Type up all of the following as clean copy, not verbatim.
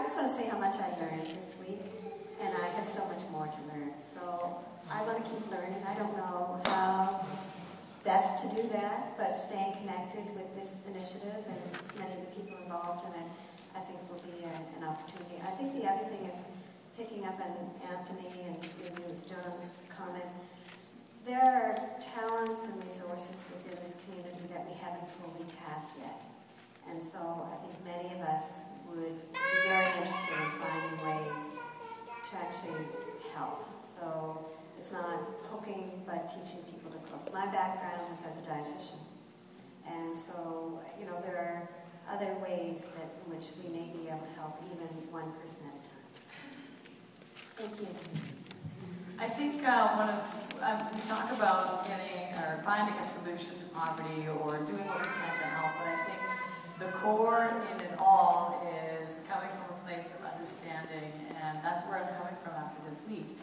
just want to say how much I learned this week, and I have so much more to learn. So I want to keep learning. I don't know how best to do that, but staying connected with this initiative and many of the people involved in it, I think will be an opportunity. I think the other thing is picking up on Anthony and maybe it was John's comment. There are talents and resources within this community that we haven't fully tapped yet. And so I think many of us would be very interested in finding ways to actually help. So it's not cooking, but teaching people to cook. My background is as a dietitian. And so, you know, there are other ways that in which we may be able to help even one person at a time. So, thank you. I think we talk about getting or finding a solution to poverty or doing what we can to help, but I think the core in it all is coming from a place of understanding, and that's where I'm coming from after this week.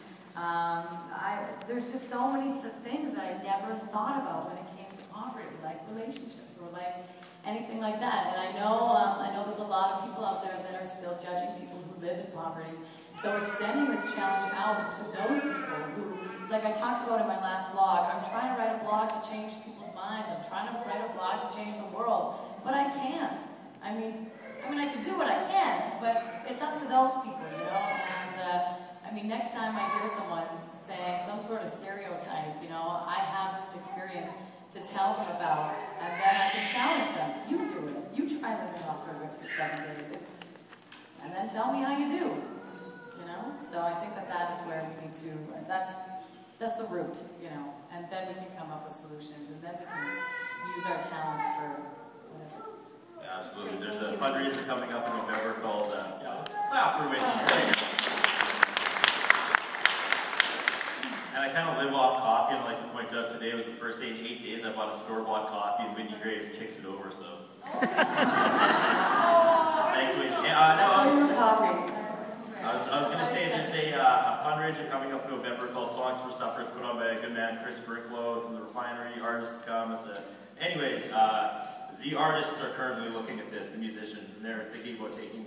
There's just so many things that I never thought about when it came to poverty, like relationships or like anything like that. And I know there's a lot of people out there that are still judging people who live in poverty. So extending this challenge out to those people who, like I talked about in my last blog, I'm trying to write a blog to change people's minds. I'm trying to write a blog to change the world, but I can't. I mean, I can do what I can, but it's up to those people, you know. And I mean, next time I hear someone saying some sort of stereotype, you know, I have this experience to tell them about, and then I can challenge them. You do it. You try living off Frederick for 7 days, and then tell me how you do. You know. So I think that is where we need to. That's the root, you know. And then we can come up with solutions, and then we can use our talents for whatever. Yeah, absolutely. There's a fundraiser coming up in November called. Clap for Whitney. And I kind of live off coffee, and I'd like to point out today was the first day in 8 days I bought a store-bought coffee, and Whitney Graves kicks it over, so. Thanks, Whitney. I was going to say there's a fundraiser coming up in November called Songs for Supper. It's put on by a good man, Chris Bricklow. It's in the Refinery. Artists come. Anyways, the artists are currently looking at this, the musicians, and they're thinking about taking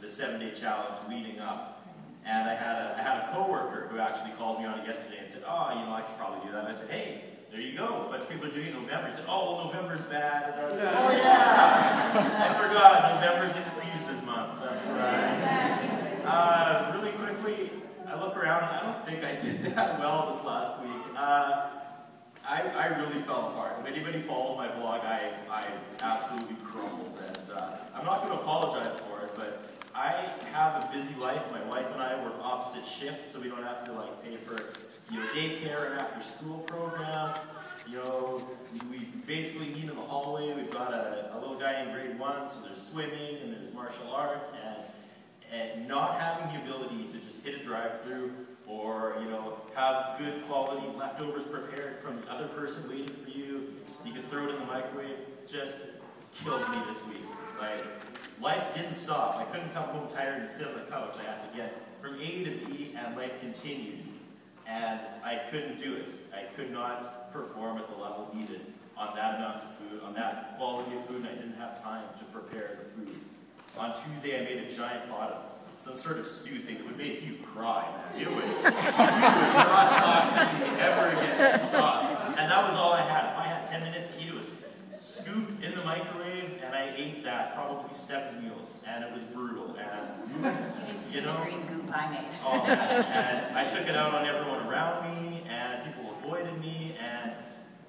the 7-day challenge leading up. And I had a coworker who actually called me on it yesterday and said, oh, you know, I could probably do that. And I said, hey, there you go. A bunch of people are doing it in November. He said, oh, well, November's bad. And I was like, oh, yeah. I forgot. November's excuses month. That's right. Really quickly, I look around. I don't think I did that well this last week. I really fell apart. If anybody followed my blog, I absolutely crumbled. And I'm not going to apologize for it, but I have a busy life. My wife and I work opposite shifts, so we don't have to pay for daycare and after school program. We basically meet in the hallway. We've got a little guy in grade 1, so there's swimming and there's martial arts, and not having the ability to just hit a drive-through or have good quality leftovers prepared from the other person waiting for you, so you can throw it in the microwave, just killed me this week. Life didn't stop. I couldn't come home tired and sit on the couch. I had to get from A to B, and life continued. And I couldn't do it. I could not perform at the level needed on that amount of food, on that quality of food, and I didn't have time to prepare the food. On Tuesday, I made a giant pot of some sort of stew thing that would make you cry, man. You would not talk to me ever again if you saw it. And that was all I had. If I had 10 minutes to eat, it was scoop in the microwave, and I ate that probably 7 meals, and it was brutal. And you didn't see the green goop I made. Oh, and I took it out on everyone around me, and people avoided me, and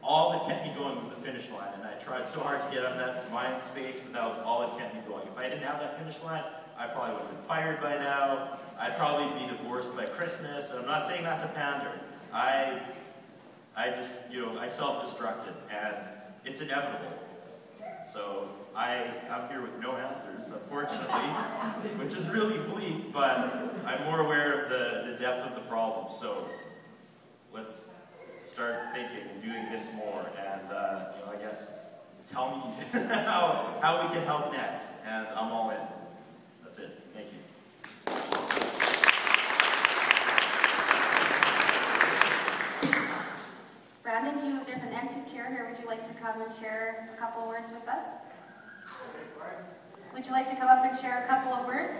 all that kept me going was the finish line. And I tried so hard to get out of that mind space, but that was all that kept me going. If I didn't have that finish line, I probably would have been fired by now. I'd probably be divorced by Christmas. And I'm not saying that to pander. I just, I self-destructed, and it's inevitable. So I come here with no answers, unfortunately, which is really bleak, but I'm more aware of the depth of the problem. So let's start thinking and doing this more, and I guess tell me how we can help next, and I'm all in. That's it. Thank you. Brandon, there's an empty chair here. Would you like to come and share a couple of words with us? Would you like to come up and share a couple of words?